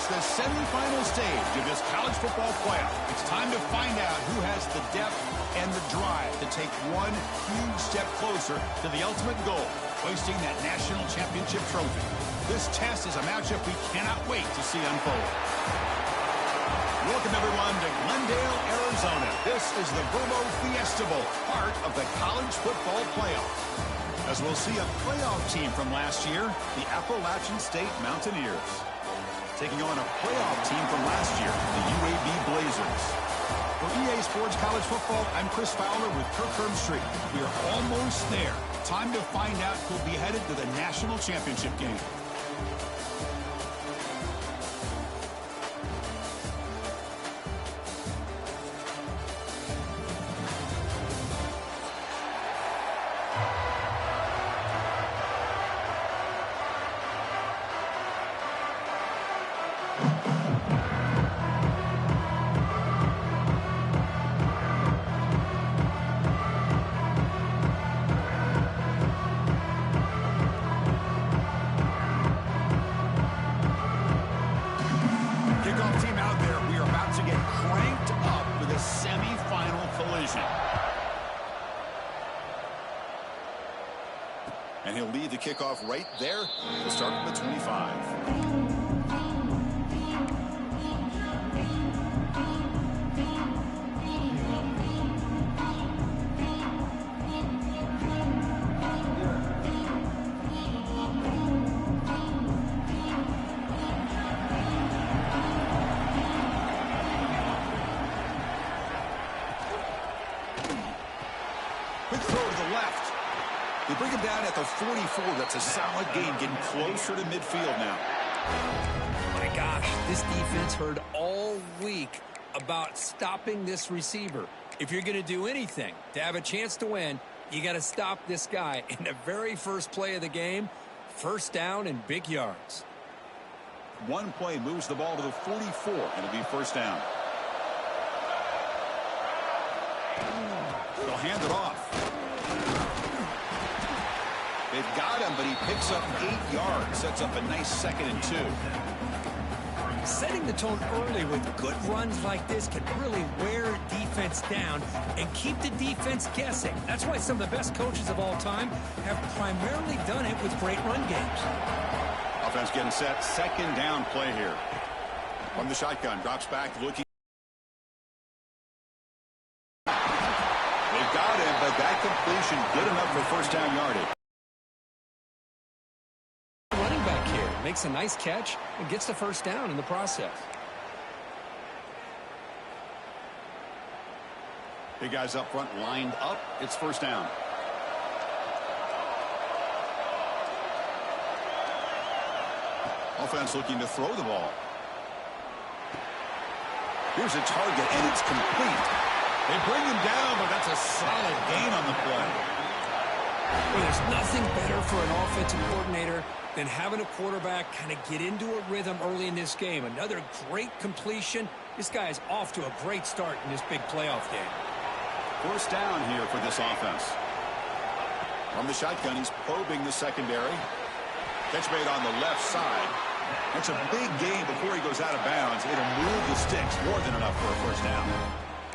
reached the semifinal stage of this college football playoff. It's time to find out who has the depth and the drive to take one huge step closer to the ultimate goal, hoisting that national championship trophy. This test is a matchup we cannot wait to see unfold. Welcome, everyone, to Glendale, Arizona. This is the Verbo Fiesta Bowl, part of the college football playoff. As we'll see a playoff team from last year, the Appalachian State Mountaineers, taking on a playoff team from last year, the UAB Blazers. For EA Sports College Football, I'm Chris Fowler with Kirk Herbstreit. We are almost there. Time to find out who'll be headed to the national championship game. And he'll lead the kickoff right there to start from the 25. Quick throw to the left. They bring him down at the 44. That's a solid gain, getting closer to midfield now. My gosh, this defense heard all week about stopping this receiver. If you're going to do anything to have a chance to win, you got to stop this guy. In the very first play of the game, first down and big yards. One play moves the ball to the 44, and it'll be first down. They'll hand it off. They've got him, but he picks up 8 yards. Sets up a nice 2nd and 2. Setting the tone early with good runs like this can really wear defense down and keep the defense guessing. That's why some of the best coaches of all time have primarily done it with great run games. Offense getting set. 2nd down play here. From the shotgun, drops back, looking. They've got him, but that completion good enough for first down yardage. Makes a nice catch and gets the first down in the process. Big guys up front lined up. It's first down. Offense looking to throw the ball. Here's a target, and it's complete. They bring him down, but that's a solid gain on the play. Well, there's nothing better for an offensive coordinator than having a quarterback kind of get into a rhythm early in this game. Another great completion. This guy is off to a great start in this big playoff game. First down here for this offense. From the shotgun, he's probing the secondary. Catch made on the left side. That's a big gain before he goes out of bounds. It'll move the sticks, more than enough for a first down.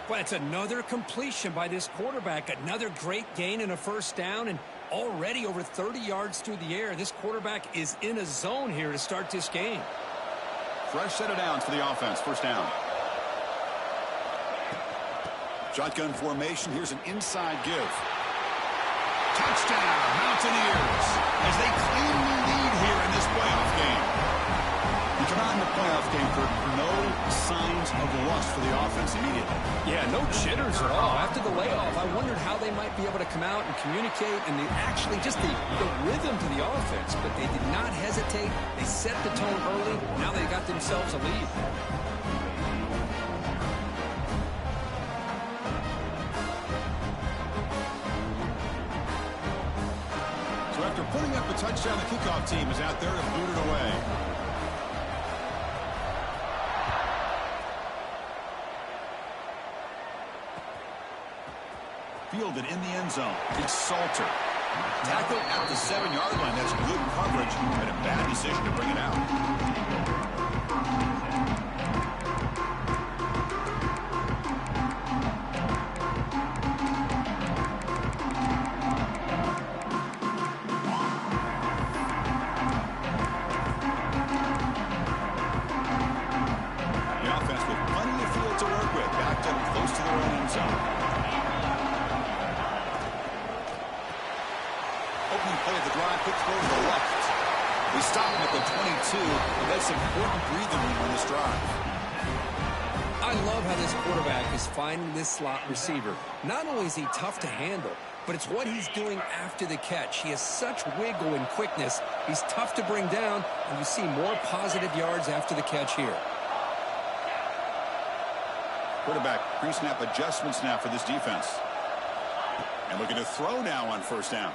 But it's another completion by this quarterback. Another great gain and a first down, and already over 30 yards through the air. This quarterback is in a zone here to start this game. Fresh set of downs for the offense. First down. Shotgun formation. Here's an inside give. Touchdown, Mountaineers, as they claim the lead here in this playoff game. You come out in the playoff game, Kirk, no signs of rust for the offense immediately. Yeah, no jitters at all. After the layoff, I wondered how they might be able to come out and communicate and actually just the rhythm to the offense. But they did not hesitate. They set the tone early. Now they got themselves a lead. So after putting up a touchdown, the kickoff team is out there to boot it away. Fielded in the end zone. It's Salter. Tackle at the 7-yard line. That's good coverage, but a bad decision to bring it out. drive, quick throw to the left. We stop him at the 22, and that's important breathing room on this drive. I love how this quarterback is finding this slot receiver. Not only is he tough to handle, but it's what he's doing after the catch. He has such wiggle and quickness. He's tough to bring down, and you see more positive yards after the catch here. Quarterback pre-snap adjustments now for this defense. And looking to throw now on first down.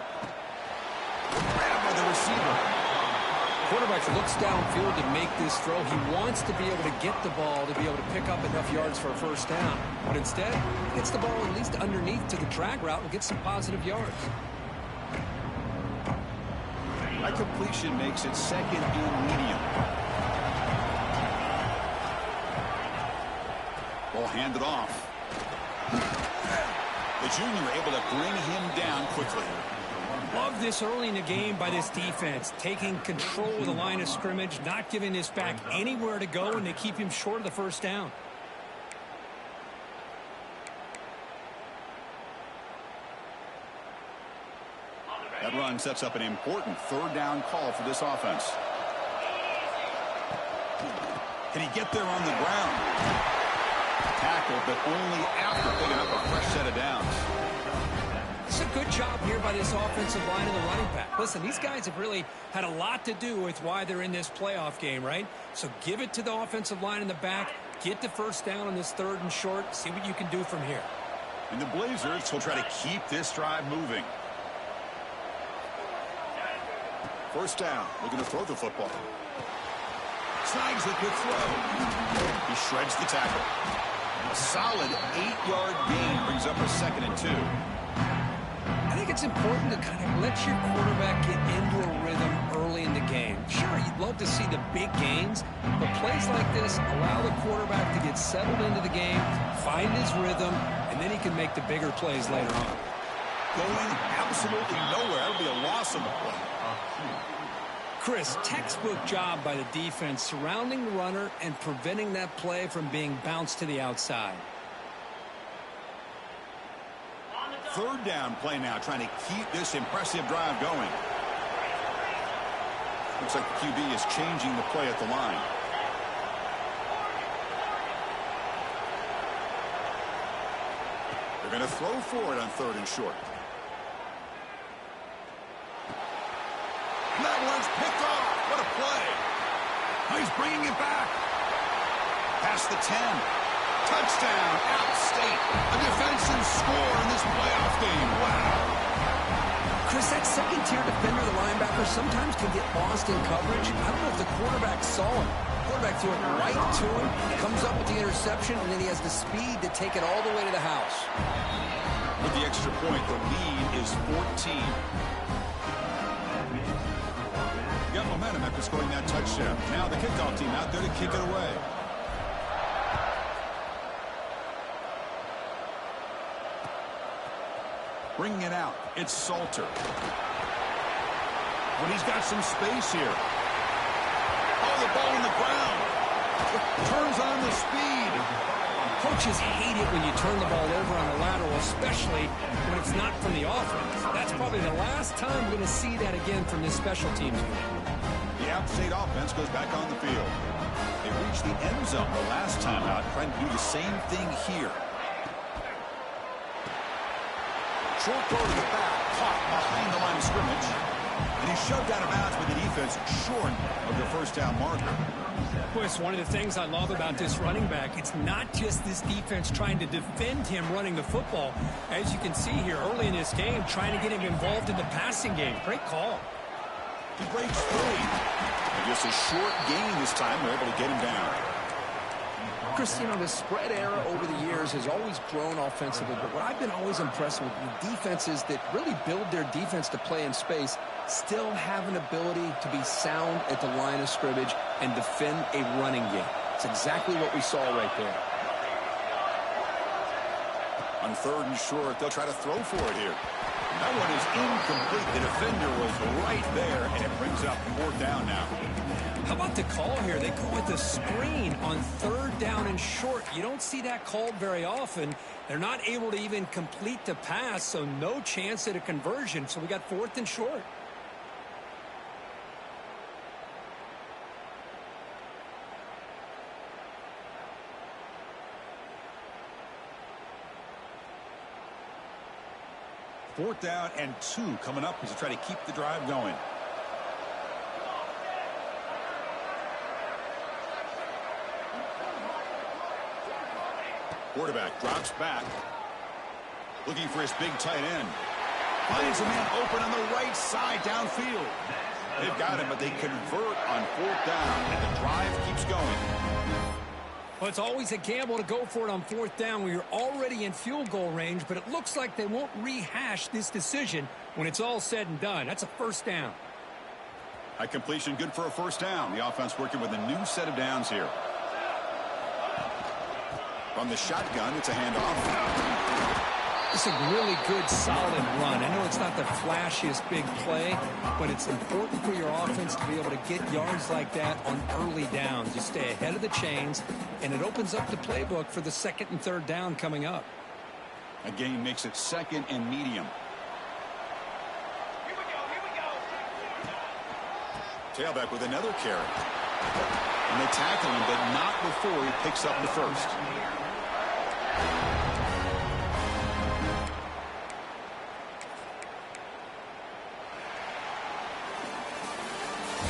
Grab by the receiver. Quarterback looks downfield to make this throw. He wants to be able to get the ball to be able to pick up enough yards for a first down. But instead, he gets the ball at least underneath to the drag route and gets some positive yards. That completion makes it second and medium. Ball handed off. The junior able to bring him down quickly. Love this early in the game by this defense, taking control of the line of scrimmage, not giving this back anywhere to go, and they keep him short of the first down. That run sets up an important third down call for this offense. Can he get there on the ground? Tackle, but only after picking up a fresh set of downs. It's a good job here by this offensive line and the running back. Listen, these guys have really had a lot to do with why they're in this playoff game, right? So give it to the offensive line in the back. Get the first down on this third and short. See what you can do from here. And the Blazers will try to keep this drive moving. First down. Looking to throw the football. Snags the good throw. He shreds the tackle. A solid 8-yard gain brings up a 2nd and 2. I think it's important to kind of let your quarterback get into a rhythm early in the game. Sure, you'd love to see the big gains, but plays like this allow the quarterback to get settled into the game, find his rhythm, and then he can make the bigger plays later on. Going absolutely nowhere. It'll be a loss of the play. Chris, textbook job by the defense surrounding the runner and preventing that play from being bounced to the outside. Third down play now, trying to keep this impressive drive going. Looks like the QB is changing the play at the line. They're going to throw for it on 3rd and short. That one's picked off. What a play. Oh, he's bringing it back. Past the 10. Touchdown, App State. A defensive score in this playoff game. Wow. Chris, that second-tier defender, the linebacker, sometimes can get lost in coverage. I don't know if the quarterback saw him. Quarterback threw it right to him, comes up with the interception, and then he has the speed to take it all the way to the house. With the extra point, the lead is 14. Got momentum after scoring that touchdown. Now the kickoff team out there to kick it away. Bringing it out, it's Salter. When he's got some space here. Oh, the ball on the ground. Turns on the speed. Coaches hate it when you turn the ball over on the lateral, especially when it's not from the offense. That's probably the last time we're going to see that again from this special teams unit. The App State offense goes back on the field. They reached the end zone the last time out, trying to do the same thing here. Short throw to the back, caught behind the line of scrimmage. And he's shoved out of bounds with the defense short of the first down marker. Boy, it's one of the things I love about this running back. It's not just this defense trying to defend him running the football. As you can see here early in this game, trying to get him involved in the passing game. Great call. He breaks free. And just a short gain this time. They're able to get him down. Chris, you know, the spread era over the years has always grown offensively, but what I've been always impressed with defenses that really build their defense to play in space still have an ability to be sound at the line of scrimmage and defend a running game. It's exactly what we saw right there. On 3rd and short, they'll try to throw for it here. That one is incomplete. The defender was right there, and it brings up 4th down now. How about the call here? They go with the screen on 3rd down and short. You don't see that called very often. They're not able to even complete the pass, so no chance at a conversion. So we got 4th and short. 4th down and 2 coming up as they try to keep the drive going. Quarterback drops back. Looking for his big tight end. Finds a man open on the right side downfield. They've got him, but they convert on 4th down, and the drive keeps going. Well, it's always a gamble to go for it on 4th down when you're already in field goal range, but it looks like they won't rehash this decision when it's all said and done. That's a 1st down. High completion, good for a 1st down. The offense working with a new set of downs here. From the shotgun, it's a handoff. It's a really good, solid run. I know it's not the flashiest big play, but it's important for your offense to be able to get yards like that on early downs. You stay ahead of the chains, and it opens up the playbook for the 2nd and 3rd down coming up. A gain makes it 2nd and medium. Here we go. Tailback with another carry. And they tackle him, but not before he picks up the 1st.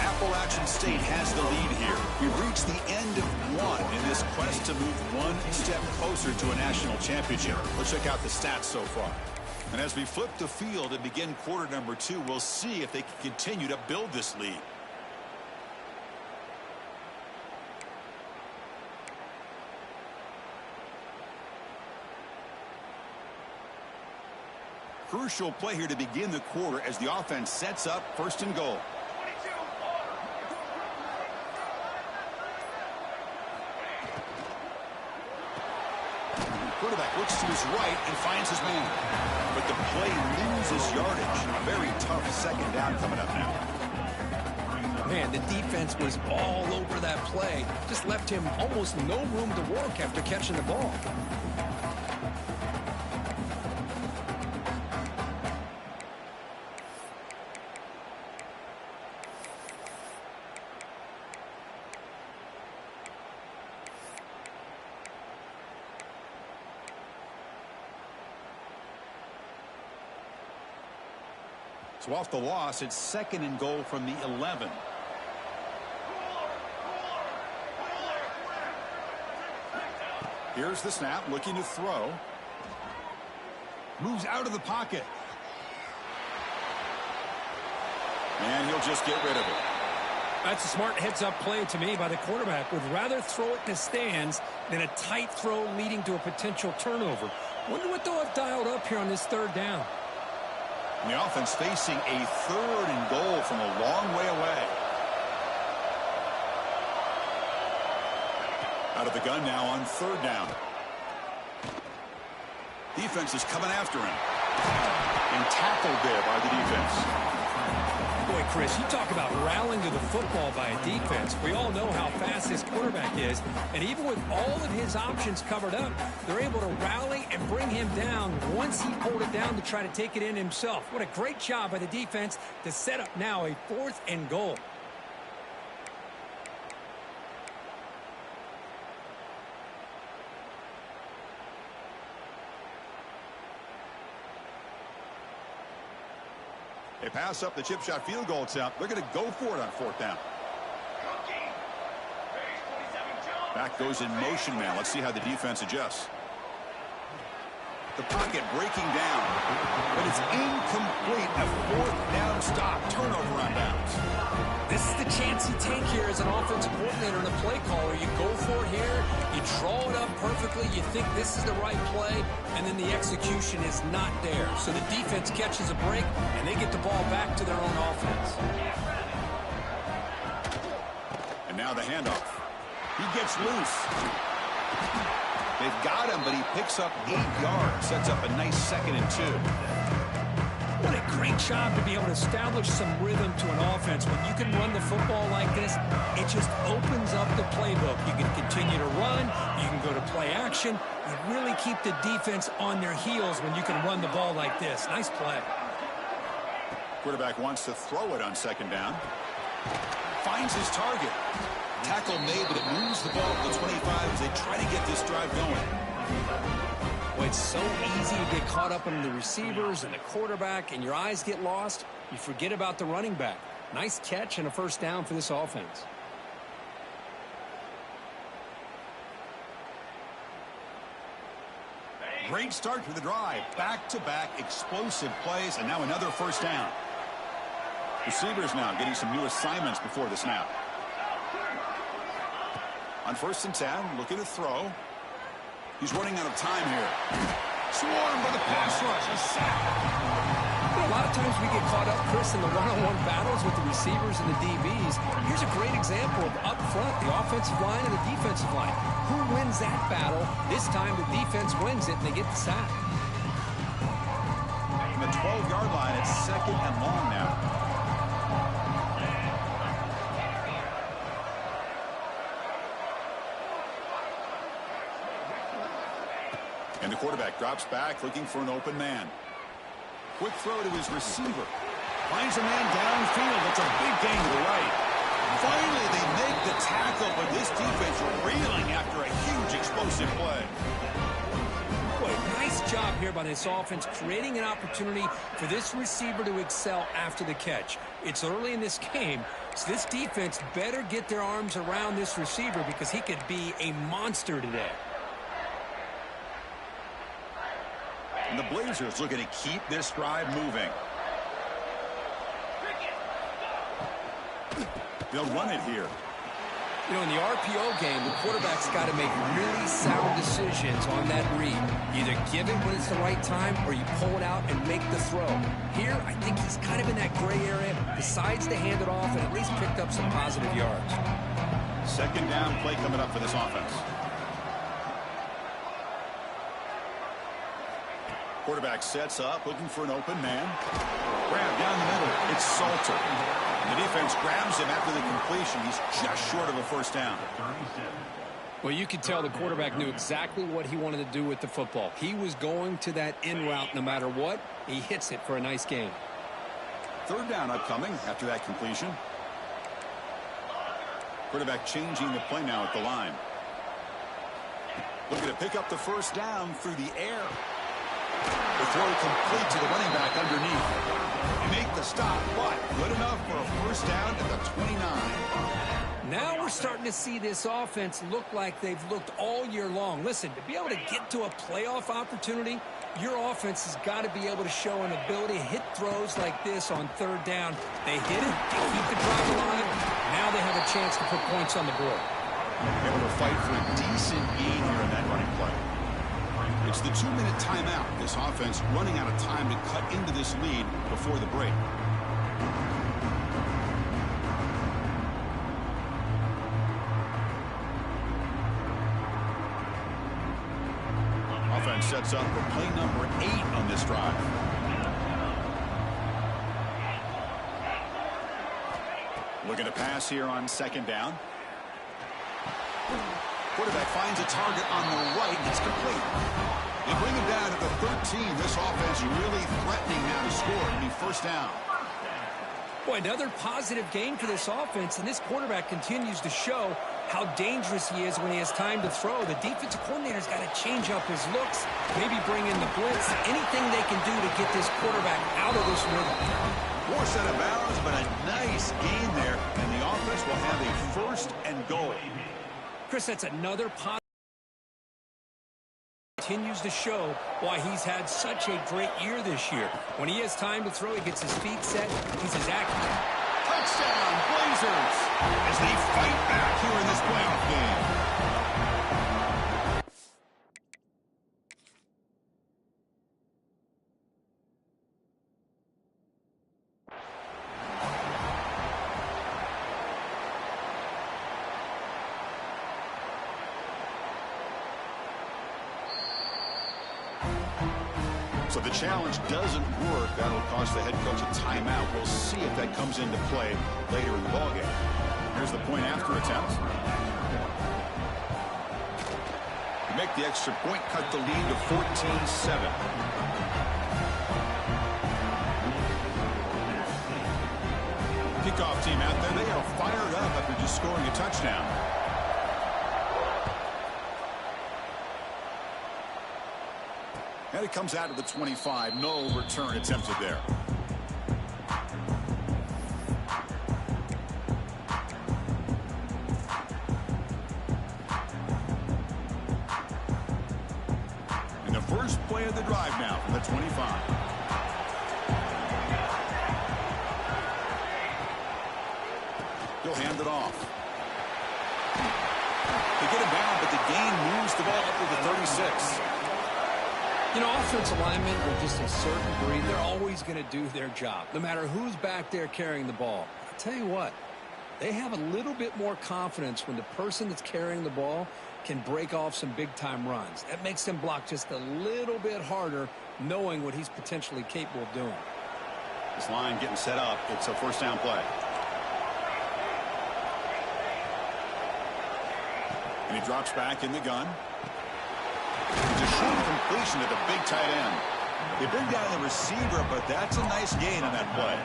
Appalachian State has the lead here. We've reached the end of one in this quest to move one step closer to a national championship. Let's check out the stats so far. And as we flip the field and begin quarter number 2, we'll see if they can continue to build this lead. Crucial play here to begin the quarter as the offense sets up 1st and goal. Quarterback looks to his right and finds his man. But the play loses yardage. A very tough 2nd down coming up now. Man, the defense was all over that play. Just left him almost no room to work after catching the ball. So off the loss, it's 2nd and goal from the 11. Here's the snap, looking to throw. Moves out of the pocket. And he'll just get rid of it. That's a smart heads-up play to me by the quarterback. Would rather throw it in the stands than a tight throw leading to a potential turnover. Wonder what they'll have dialed up here on this 3rd down. And the offense facing a 3rd and goal from a long way away. Out of the gun now on 3rd down. Defense is coming after him. And tackled there by the defense. Boy, Chris, you talk about rallying to the football by a defense. We all know how fast this quarterback is. And even with all of his options covered up, they're able to rally and bring him down once he pulled it down to try to take it in himself. What a great job by the defense to set up now a 4th and goal. They pass up the chip shot field goal attempt. They're going to go for it on 4th down. Back goes in motion man. Let's see how the defense adjusts. The pocket breaking down. But it's incomplete. A 4th down stop. Turnover on downs. This is the chance you take here as an offensive coordinator and a play caller. You go for it here. You draw it up perfectly. You think this is the right play. And then the execution is not there. So the defense catches a break, and they get the ball back to their own offense. And now the handoff. He gets loose. They've got him, but he picks up 8 yards. Sets up a nice 2nd and 2. What a great job to be able to establish some rhythm to an offense. When you can run the football like this, it just opens up the playbook. You can continue to run. You can go to play action. You really keep the defense on their heels when you can run the ball like this. Nice play. Quarterback wants to throw it on 2nd down. Finds his target. Tackle made, but it moves the ball to the 25 as they try to get this drive going. Well, it's so easy to get caught up in the receivers and the quarterback, and your eyes get lost. You forget about the running back. Nice catch and a first down for this offense. Great start to the drive. Back-to-back explosive plays, and now another first down. Receivers now getting some new assignments before the snap. On 1st and 10, looking to throw. He's running out of time here. Swarmed by the pass rush. A sack. A lot of times we get caught up, Chris, in the one-on-one battles with the receivers and the DBs. Here's a great example of up front, the offensive line and the defensive line. Who wins that battle? This time the defense wins it, and they get the sack. From the 12-yard line, it's 2nd and long now. And the quarterback drops back, looking for an open man. Quick throw to his receiver. Finds a man downfield. It's a big gain to the right. Finally, they make the tackle, but this defense reeling after a huge explosive play. Boy, nice job here by this offense, creating an opportunity for this receiver to excel after the catch. It's early in this game, so this defense better get their arms around this receiver because he could be a monster today. And the Blazers looking to keep this drive moving. They'll run it here. You know, in the RPO game, the quarterback's got to make really sound decisions on that read. Either give it when it's the right time or you pull it out and make the throw. Here, I think he's kind of in that gray area, decides to hand it off and at least picked up some positive yards. 2nd down play coming up for this offense. Quarterback sets up, looking for an open man. Grab down the middle. It's Salter. And the defense grabs him after the completion. He's just short of a first down. Well, you could tell the quarterback knew exactly what he wanted to do with the football. He was going to that in route no matter what. He hits it for a nice gain. 3rd down upcoming after that completion. Quarterback changing the play now at the line. Looking to pick up the first down through the air. The throw complete to the running back underneath. They make the stop, but good enough for a first down at the 29. Now we're starting to see this offense look like they've looked all year long. Listen, to be able to get to a playoff opportunity, your offense has got to be able to show an ability to hit throws like this on 3rd down. They hit it, they keep the drive alive. Now they have a chance to put points on the board. Able to fight for a decent gain here in that running play. It's the 2-minute timeout. This offense running out of time to cut into this lead before the break. Offense sets up for play number 8 on this drive. Looking to pass here on 2nd down. Quarterback finds a target on the right. It's complete. They bring him down to the 13. This offense really threatening now to score. It'll be first down. Boy, another positive game for this offense, and this quarterback continues to show how dangerous he is when he has time to throw. The defensive coordinator's got to change up his looks, maybe bring in the blitz, anything they can do to get this quarterback out of this rhythm. More set of bounds, but a nice gain there, and the offense will have a 1st and goal. Chris, that's another positive. Continues to show why he's had such a great year this year. When he has time to throw, he gets his feet set. He's as accurate. Touchdown, Blazers, as they fight back here in this playoff game. So the challenge doesn't work. That'll cost the head coach a timeout. We'll see if that comes into play later in the ballgame. Here's the point after attempt. To make the extra point, cut the lead to 14-7. Kickoff team out there. They are fired up after just scoring a touchdown. And it comes out of the 25. No return attempted there. And the first play of the drive now from the 25. He'll hand it off. They get him down, but the gain moves the ball up to the 36. You know, offensive linemen are just a certain breed. They're always going to do their job, no matter who's back there carrying the ball. I'll tell you what, they have a little bit more confidence when the person that's carrying the ball can break off some big-time runs. That makes them block just a little bit harder, knowing what he's potentially capable of doing. This line getting set up. It's a first down play. And he drops back in the gun. It's a short completion to the big tight end. They bring down the receiver, but that's a nice gain on that play.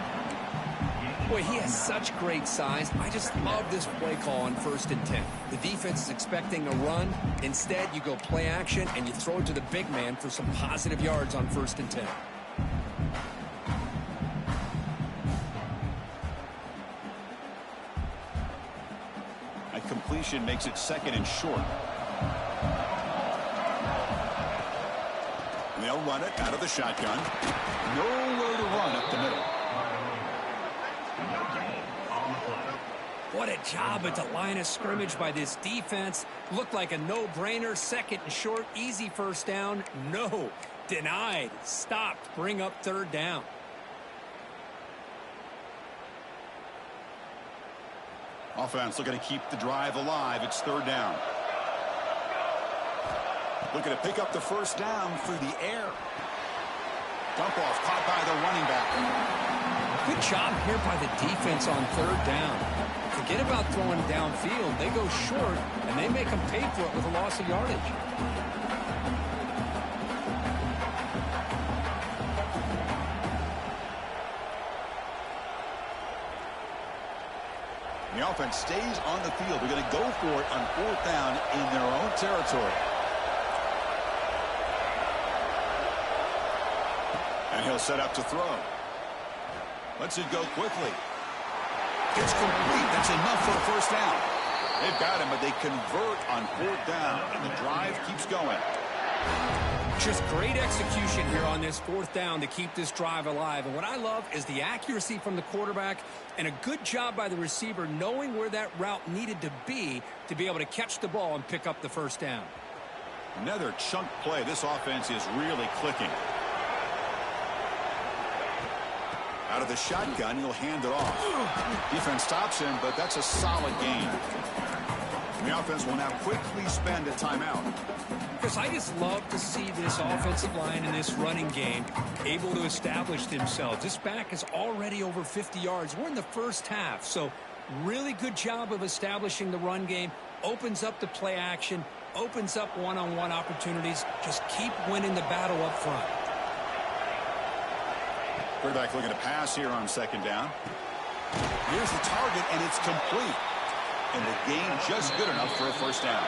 Boy, he has such great size. I just love this play call on 1st and 10. The defense is expecting a run. Instead, you go play action, and you throw it to the big man for some positive yards on 1st and 10. That completion makes it 2nd and short. And they'll run it out of the shotgun. Nowhere to run up the middle. What a job at the line of scrimmage by this defense. Looked like a no-brainer. 2nd and short, easy first down. No, denied, stopped, bring up 3rd down. Offense looking to keep the drive alive. It's 3rd down. Looking to pick up the first down through the air. Dump off caught by the running back. Good job here by the defense on 3rd down. Forget about throwing downfield. They go short, and they make them pay for it with a loss of yardage. The offense stays on the field. They're going to go for it on 4th down in their own territory. And he'll set up to throw. Lets it go quickly. It's complete. That's enough for a first down. They've got him, but they convert on 4th down, and the drive keeps going. Just great execution here on this 4th down to keep this drive alive. And what I love is the accuracy from the quarterback and a good job by the receiver knowing where that route needed to be able to catch the ball and pick up the first down. Another chunk play. This offense is really clicking. Out of the shotgun, he'll hand it off. Defense stops him, but that's a solid gain. The offense will now quickly spend a timeout. Chris, I just love to see this offensive line in this running game able to establish themselves. This back is already over 50 yards. We're in the first half, so really good job of establishing the run game. Opens up the play action, opens up one-on-one opportunities. Just keep winning the battle up front. Quarterback looking to pass here on 2nd down. Here's the target, and it's complete. And the gain just good enough for a first down.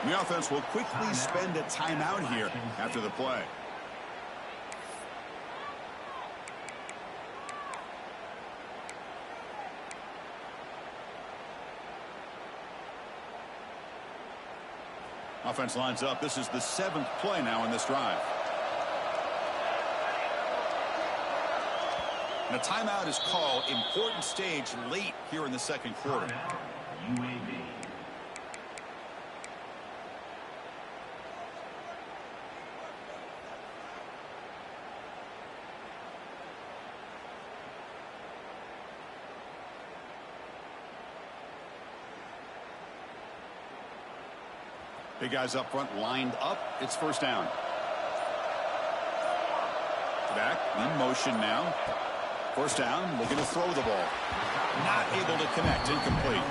The offense will quickly spend a timeout here after the play. Offense lines up. This is the 7th play now in this drive. And a timeout is called. Important stage late here in the 2nd quarter. UAB. Big guys up front lined up. It's first down. Back in motion now. First down, looking to throw the ball. Not able to connect, incomplete.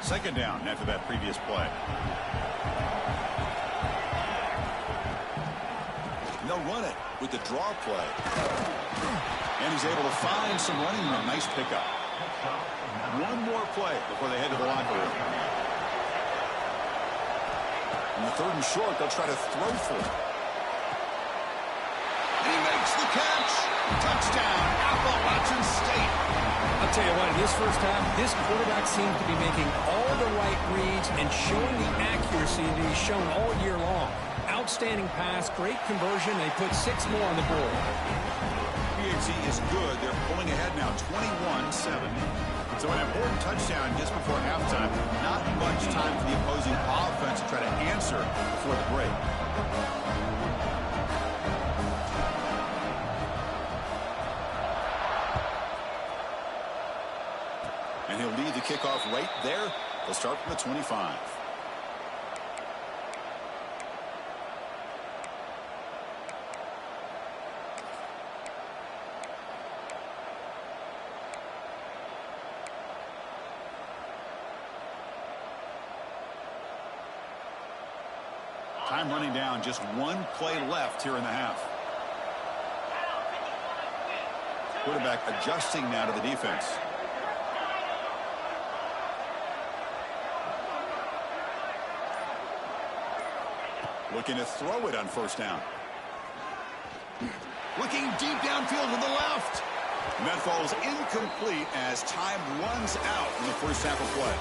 Second down after that previous play. They'll to run it with the draw play. And he's able to find some running room. Nice pickup. One more play before they head to the locker room. In the 3rd and short, they'll try to throw for it. And he makes the catch. Touchdown, Appalachian State. I'll tell you what, in this first half, this quarterback seems to be making all the right reads and showing the accuracy that he's shown all year long. Outstanding pass, great conversion. They put 6 more on the board. PhD is good. They're pulling ahead now, 21-7. So an important touchdown just before halftime. Not much time for the opposing offense to try to answer before the break. And he'll lead the kickoff right there. They'll start from the 25. Time running down, just 1 play left here in the half. Quarterback adjusting now to the defense. Looking to throw it on 1st down. Looking deep downfield to the left. And that falls incomplete as time runs out in the first half of play.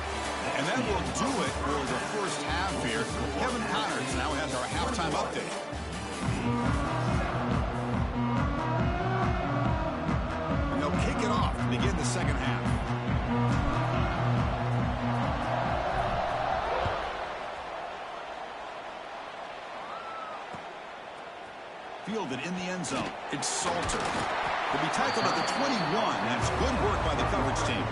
And that will do it for the first half here. Kevin Connors now has our halftime update. And they'll kick it off to begin the second half. Fielded in the end zone. It's Salter. He'll be tackled at the 21. That's good work by the coverage team.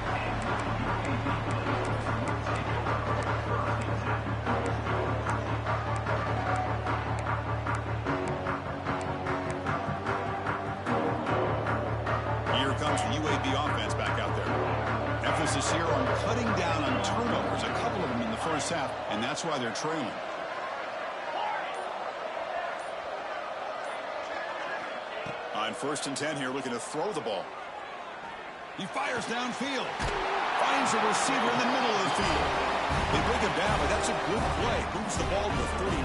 Here comes the UAB offense back out there. Emphasis here on cutting down on turnovers, a couple of them in the first half, and that's why they're trailing. On 1st and 10 here, looking to throw the ball. He fires downfield. Finds a receiver in the middle of the field. They break him down, but that's a good play. Moves the ball to the 39.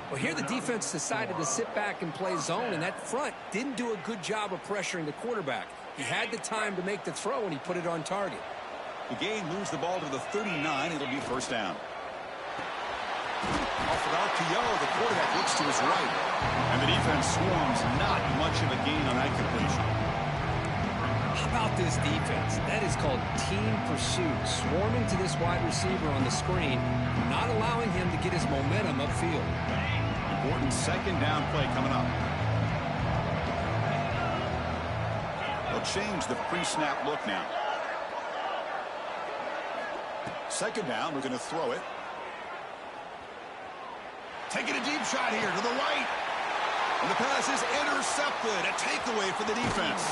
Well, here the defense decided to sit back and play zone, and that front didn't do a good job of pressuring the quarterback. He had the time to make the throw, and he put it on target. The gain moves the ball to the 39. It'll be 1st down. Off of RPO, the quarterback looks to his right. And the defense swarms. Not much of a gain on that completion. How about this defense? That is called team pursuit. Swarming to this wide receiver on the screen, not allowing him to get his momentum upfield. Important 2nd down play coming up. They'll change the pre-snap look now. 2nd down, we're going to throw it. Taking a deep shot here to the right. And the pass is intercepted. A takeaway for the defense.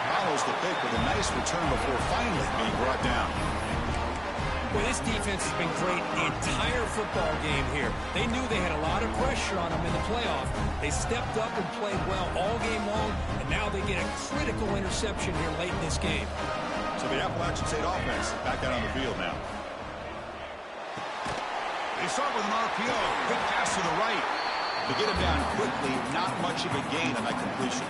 Follows the pick with a nice return before finally being brought down. Well, this defense has been great the entire football game here. They knew they had a lot of pressure on them in the playoff. They stepped up and played well all game long, and now they get a critical interception here late in this game. So the Appalachian State offense back out on the field now. They start with an RPO. Quick pass to the right. To get him down quickly, not much of a gain on that completion.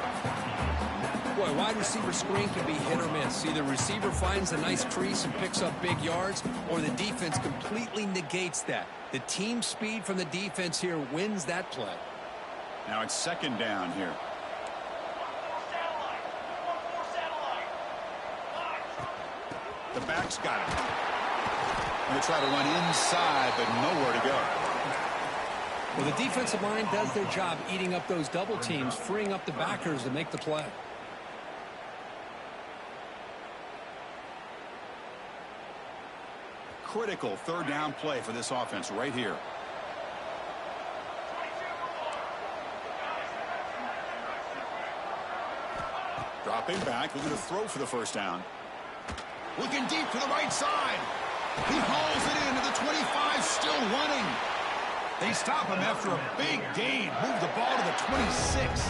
Boy, wide receiver screen can be hit or miss. Either receiver finds a nice crease and picks up big yards, or the defense completely negates that. The team speed from the defense here wins that play. Now it's 2nd down here. The back's got it. And they try to run inside, but nowhere to go. Well, the defensive line does their job eating up those double teams, freeing up the backers to make the play. Critical 3rd down play for this offense right here. Dropping back, looking to throw for the 1st down. Looking deep to the right side. He hauls it into the 25, still running. They stop him after a big gain. Move the ball to the 26.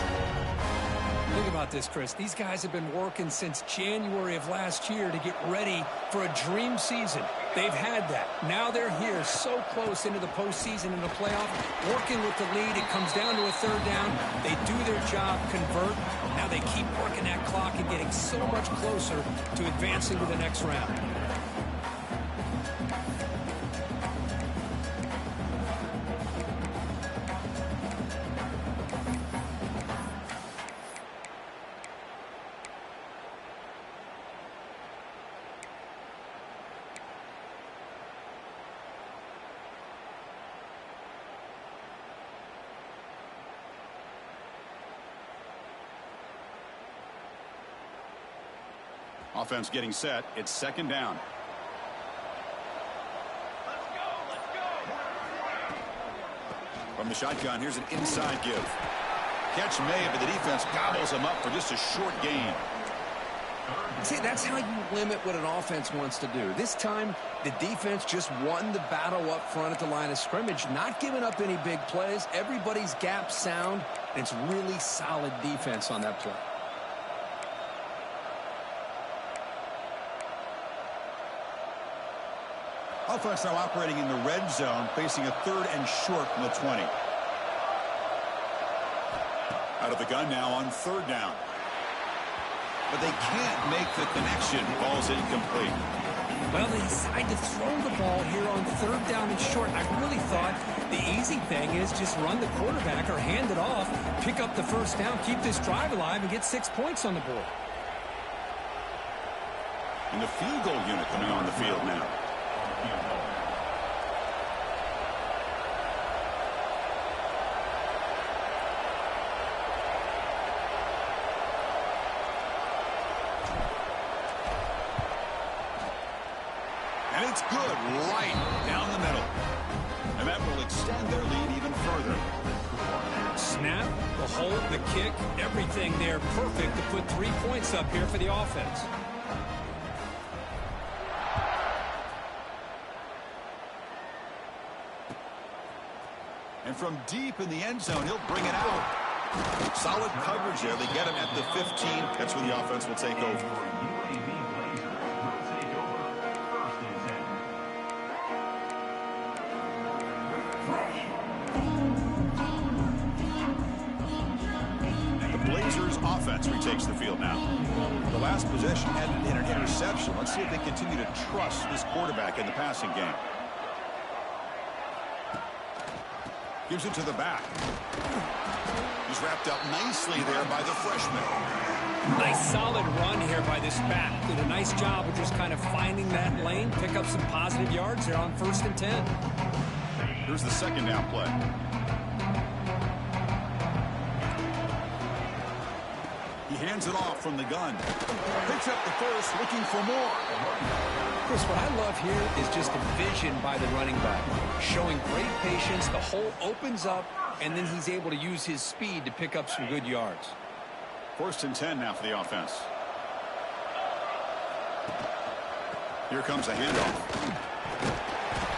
Think about this, Chris. These guys have been working since January of last year to get ready for a dream season. They've had that. Now they're here so close into the postseason and the playoff, working with the lead. It comes down to a third down. They do their job, convert. Now they keep working that clock and getting so much closer to advancing to the next round. Offense getting set. It's second down. From the shotgun, here's an inside give. Catch made, but the defense gobbles him up for just a short gain. See, that's how you limit what an offense wants to do. This time, the defense just won the battle up front at the line of scrimmage, not giving up any big plays. Everybody's gap sound, and it's really solid defense on that play. Offense now operating in the red zone, facing a third and short from the 20. Out of the gun now on third down. But they can't make the connection. Ball's incomplete. Well, they decide to throw the ball here on third down and short. I really thought the easy thing is just run the quarterback or hand it off, pick up the first down, keep this drive alive, and get 6 points on the board. And the field goal unit coming on the field now. And it's good right down the middle. And that will extend their lead even further. Snap, the hold, the kick, everything there perfect to put 3 points up here for the offense. And from deep in the end zone, he'll bring it out. Solid coverage there. They get him at the 15. That's where the offense will take over. Offense retakes the field now. The last possession ended in an interception. Let's see if they continue to trust this quarterback in the passing game. Gives it to the back. He's wrapped up nicely there by the freshman. Nice solid run here by this back. Did a nice job of just kind of finding that lane, pick up some positive yards there on 1st and 10. Here's the second down play. He hands it off from the gun. Picks up the first, looking for more. Chris, what I love here is just the vision by the running back. Showing great patience, the hole opens up, and then he's able to use his speed to pick up some good yards. 1st and 10 now for the offense. Here comes a handoff.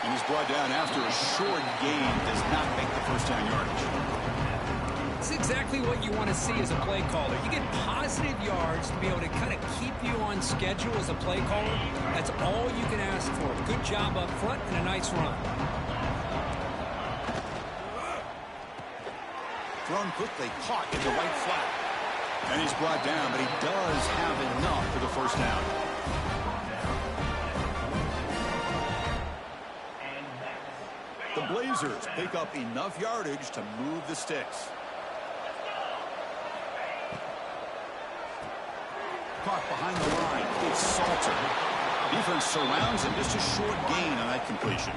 And he's brought down after a short gain. Does not make the first down yardage. It's exactly what you want to see as a play caller. You get positive yards to be able to kind of keep you on schedule as a play caller. That's all you can ask for. Good job up front and a nice run. Thrown quickly, caught in the right flat. And he's brought down, but he does have enough for the first down. The Blazers pick up enough yardage to move the sticks. Caught behind the line. It's Salter. Defense surrounds him. Just a short gain on that completion.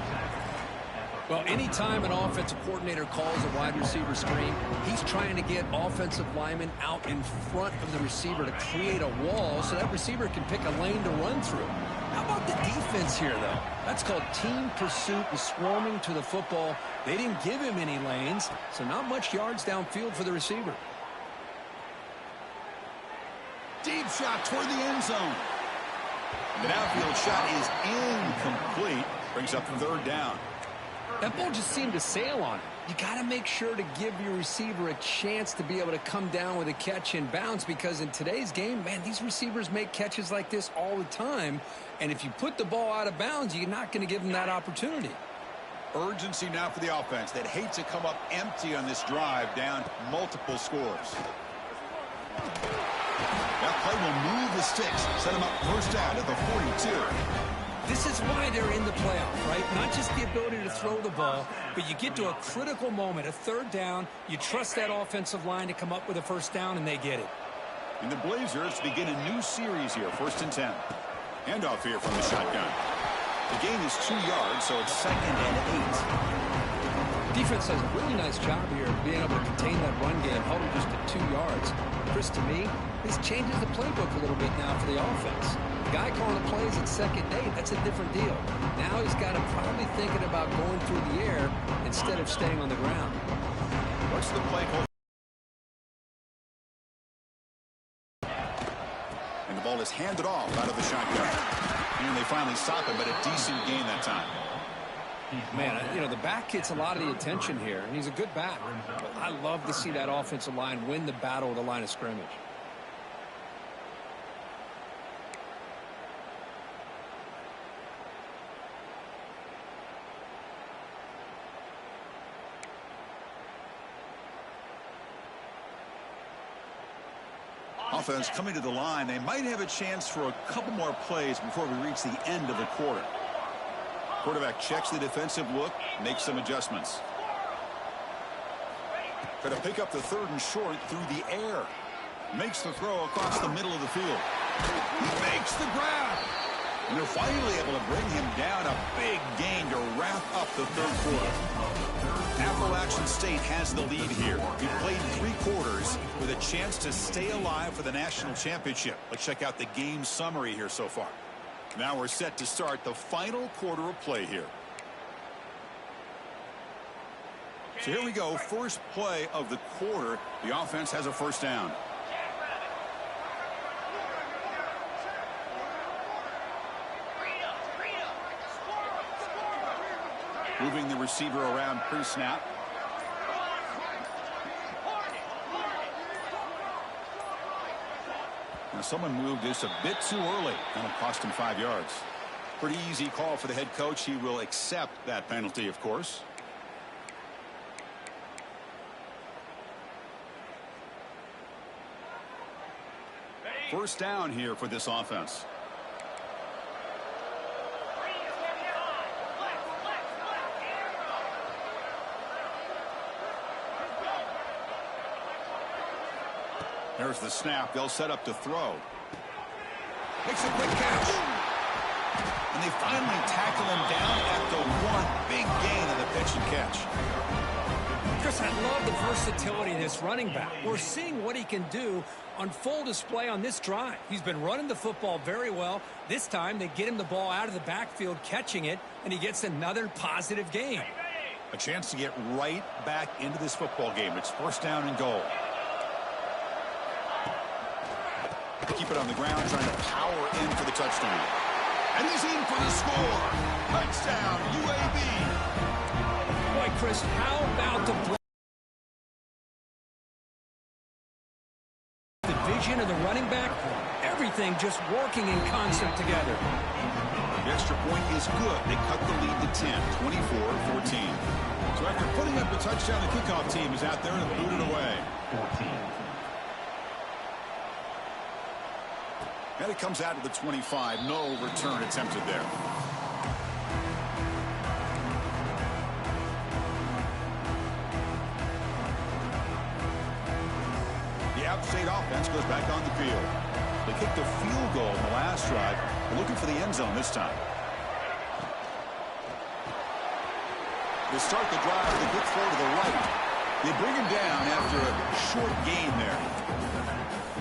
Well, anytime an offensive coordinator calls a wide receiver screen, he's trying to get offensive linemen out in front of the receiver to create a wall so that receiver can pick a lane to run through. How about the defense here, though? That's called team pursuit and swarming to the football. They didn't give him any lanes, so not much yards downfield for the receiver. Deep shot toward the end zone. The downfield shot is incomplete. Brings up third down. That ball just seemed to sail on him. you got to make sure to give your receiver a chance to be able to come down with a catch and bounce, because in today's game, man, these receivers make catches like this all the time. And if you put the ball out of bounds, you're not going to give them that opportunity. Urgency now for the offense that hates to come up empty on this drive, down multiple scores. That play will move the sticks, set them up first down at the 42. This is why they're in the playoff, right? Not just the ability to throw the ball, but you get to a critical moment, a third down, you trust that offensive line to come up with a first down, and they get it. And the Blazers begin a new series here, 1st and 10. Handoff here from the shotgun. The gain is 2 yards, so it's 2nd and 8. Defense does a really nice job here of being able to contain that run game, held it just at 2 yards. Chris, to me, this changes the playbook a little bit now for the offense. The guy calling the plays at 2nd and 8, that's a different deal. Now he's got him probably thinking about going through the air instead of staying on the ground. What's the play call? And the ball is handed off out of the shotgun. And they finally stop him, but a decent gain that time. Man, you know, the back gets a lot of the attention here, and he's a good back. But I love to see that offensive line win the battle of the line of scrimmage. Offense coming to the line. They might have a chance for a couple more plays before we reach the end of the quarter. Quarterback checks the defensive look, makes some adjustments. Going to pick up the 3rd and short through the air. Makes the throw across the middle of the field. He makes the grab. And they're finally able to bring him down. A big gain to wrap up the 3rd quarter. Appalachian State has the lead here. We played 3 quarters with a chance to stay alive for the national championship. Let's check out the game summary here so far. Now we're set to start the final quarter of play here. So here we go. First play of the quarter. The offense has a first down. Moving the receiver around pre-snap. Now someone moved this a bit too early. That'll cost him 5 yards. Pretty easy call for the head coach. He will accept that penalty, of course. First down here for this offense. There's the snap. They'll set up to throw. Makes a quick catch. And they finally tackle him down at the 1. Big gain on the pitch and catch. Chris, I love the versatility of this running back. We're seeing what he can do on full display on this drive. He's been running the football very well. This time they get him the ball out of the backfield, catching it, and he gets another positive gain. A chance to get right back into this football game. It's first down and goal. Keep it on the ground, trying to power in for the touchdown. And he's in for the score. Touchdown, UAB. Boy, Chris, how about the vision of the running back? Everything just working in concert together. The extra point is good. They cut the lead to 10, 24-14. So after putting up a touchdown, the kickoff team is out there and booted away. 14. And it comes out to the 25. No return attempted there. The App State offense goes back on the field. They kicked a field goal in the last drive. They're looking for the end zone this time. They start the drive with a good throw to the right. They bring him down after a short gain there.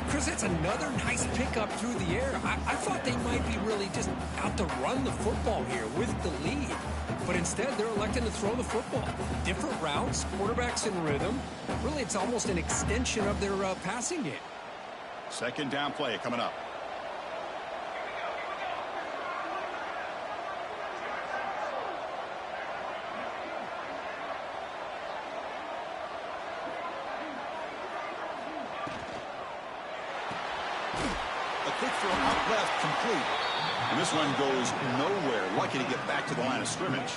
Chris, that's another nice pickup through the air. I thought they might be really just out to run the football here with the lead. But instead, they're electing to throw the football. Different routes, quarterbacks in rhythm. Really, it's almost an extension of their passing game. Second down play coming up. left, complete. And this one goes nowhere. Lucky to get back to the line of scrimmage.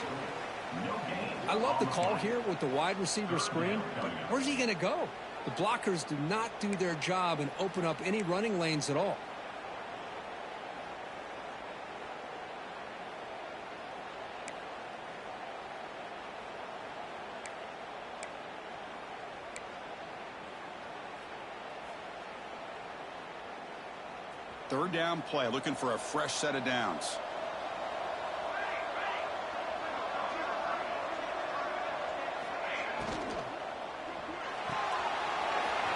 I love the call here with the wide receiver screen, but where's he going to go? The blockers do not do their job and open up any running lanes at all. Third down play, looking for a fresh set of downs.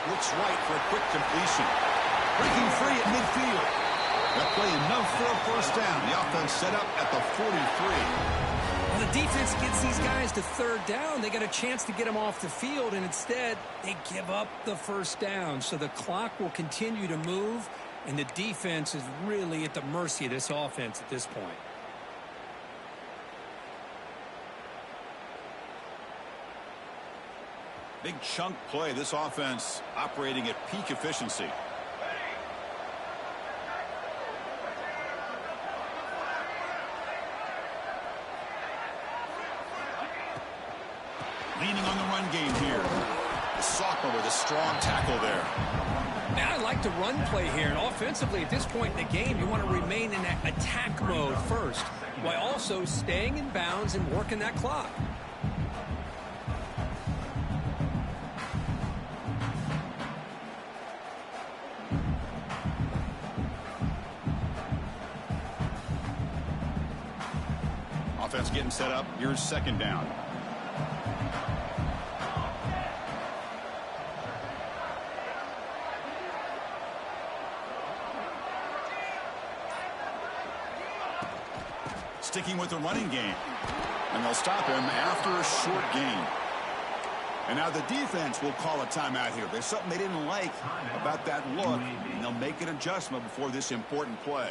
Looks right for a quick completion. Breaking free at midfield. That play enough for a first down. The offense set up at the 43. Well, the defense gets these guys to third down. They got a chance to get them off the field, and instead they give up the first down. So the clock will continue to move, and the defense is really at the mercy of this offense at this point. Big chunk play. This offense operating at peak efficiency. Leaning on the run game here. Sophomore with a strong tackle there. Man, I like the run play here. And offensively, at this point in the game, you want to remain in that attack mode first, while also staying in bounds and working that clock. Offense getting set up. Here's second down. Sticking with the running game. And they'll stop him after a short gain. And now the defense will call a timeout here. There's something they didn't like about that look, and they'll make an adjustment before this important play.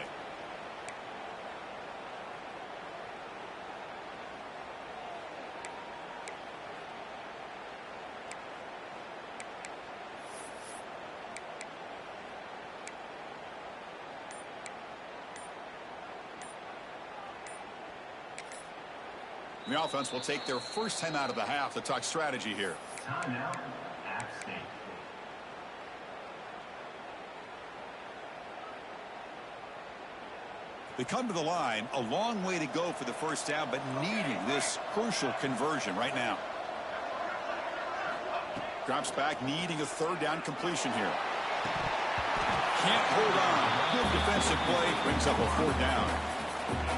The offense will take their first time out of the half to talk strategy here. Timeout, App State. They come to the line, a long way to go for the first down, but needing this crucial conversion right now. Drops back, needing a third down completion here. Can't hold on. Good defensive play, brings up a fourth down.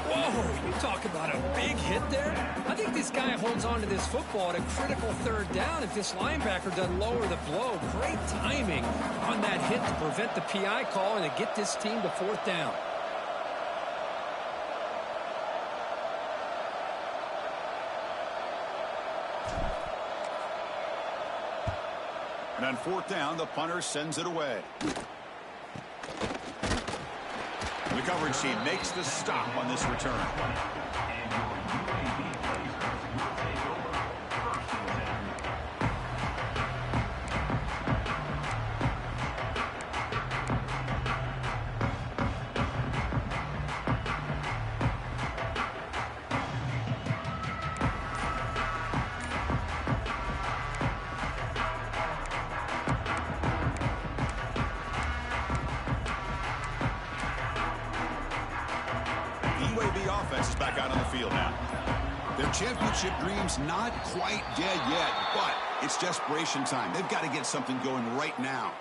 Whoa, you talk about a big hit there. I think this guy holds on to this football at a critical third down if this linebacker doesn't lower the blow. Great timing on that hit to prevent the PI call and to get this team to fourth down. And on fourth down, the punter sends it away. The coverage team makes the stop on this return. UAB offense is back out on the field now. Their championship dream's not quite dead yet, but it's desperation time. They've got to get something going right now.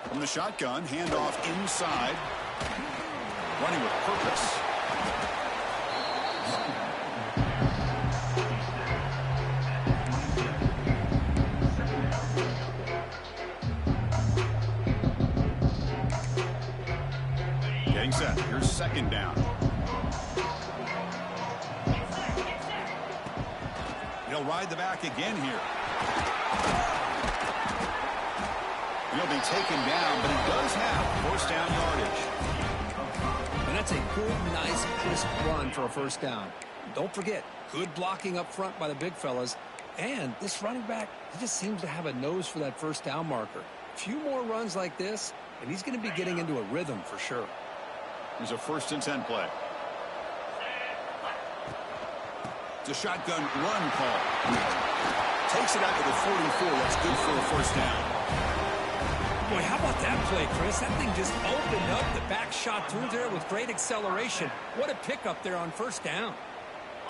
From the shotgun, handoff inside. Running with purpose. Getting set. Here's second down. He'll ride the back again here. He'll be taken down, but he does have first down yardage. That's a good, nice, crisp run for a first down. Don't forget, good blocking up front by the big fellas. And this running back, he just seems to have a nose for that first down marker. A few more runs like this, and he's going to be getting into a rhythm for sure. Here's a 1st and 10 play. It's a shotgun run call. Takes it out to the 44. That's good for a first down. Boy, how about that play, Chris? That thing just opened up. The back shot through there with great acceleration. What a pickup there on first down.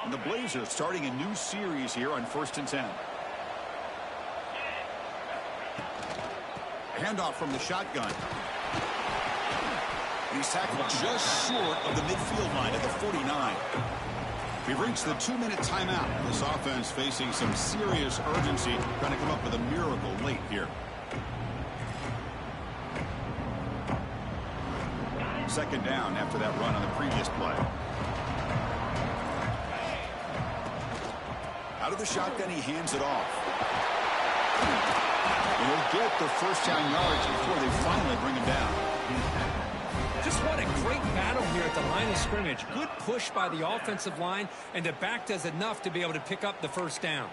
And the Blazers starting a new series here on 1st and 10. Handoff from the shotgun. And he's tackled just short of the midfield line at the 49. We've reached the 2-minute timeout. This offense facing some serious urgency, trying to come up with a miracle late here. 2nd down after that run on the previous play. Out of the shotgun, he hands it off. And he'll get the first down yards before they finally bring him down. Just what a great battle here at the line of scrimmage. Good push by the offensive line, and the back does enough to be able to pick up the first down.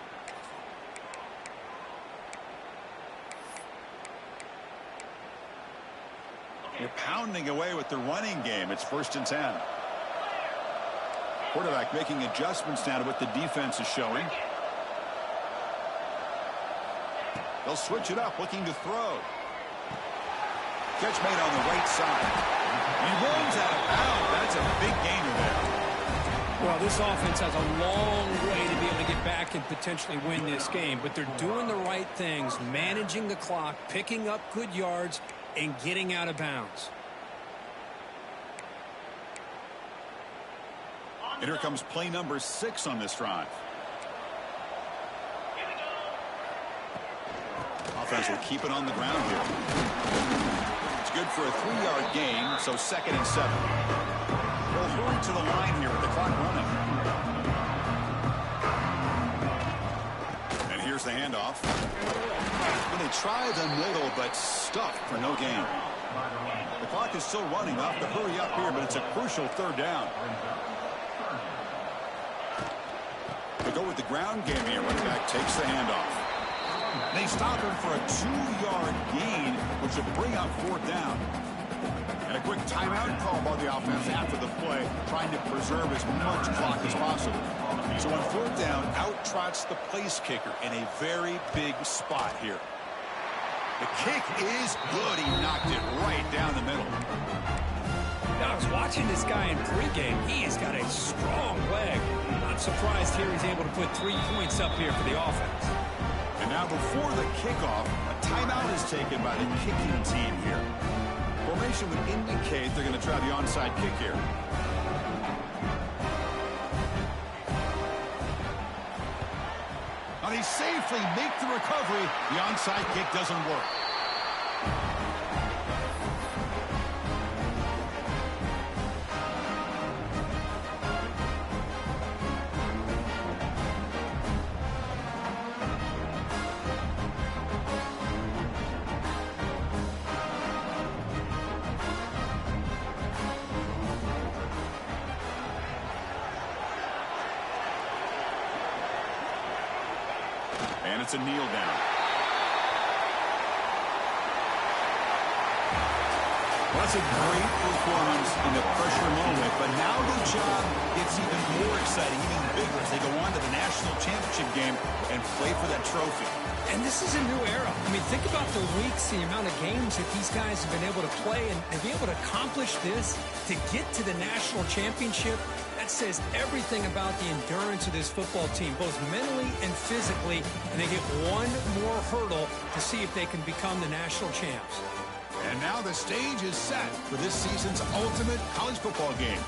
They're pounding away with the running game. It's 1st and 10. Quarterback making adjustments now to what the defense is showing. They'll switch it up, looking to throw. Catch made on the right side. He runs out of bounds. That's a big gainer there. Well, this offense has a long way to be able to get back and potentially win this game, but they're doing the right things, managing the clock, picking up good yards, and getting out of bounds. And here comes play number 6 on this drive. Offense will keep it on the ground here. It's good for a 3-yard gain, so 2nd and 7. They'll hurry to the line here with the clock running. And here's the handoff. And they try the middle, but stuffed for no gain. The clock is still running. They'll have to hurry up here, but it's a crucial 3rd down. They go with the ground game here. Running back takes the handoff. They stop him for a 2-yard gain, which will bring up 4th down. And a quick timeout call by the offense after the play, trying to preserve as much clock as possible. So on 4th down, out trots the place kicker in a very big spot here. The kick is good. He knocked it right down the middle. Now, I was watching this guy in pregame. He has got a strong leg. Not surprised here he's able to put 3 points up here for the offense. And now before the kickoff, a timeout is taken by the kicking team here. Formation would indicate they're going to try the onside kick here. Now they safely make the recovery. The onside kick doesn't work. And it's a kneel down. Well, that's a great performance in the pressure moment, but now the job gets even more exciting, even bigger as they go on to the national championship game and play for that trophy. And this is a new era. I mean, think about the weeks, the amount of games that these guys have been able to play, and to be able to accomplish this, to get to the national championship, that says everything about the endurance of this football team, both mentally and physically, and they get one more hurdle to see if they can become the national champs. And now the stage is set for this season's ultimate college football game.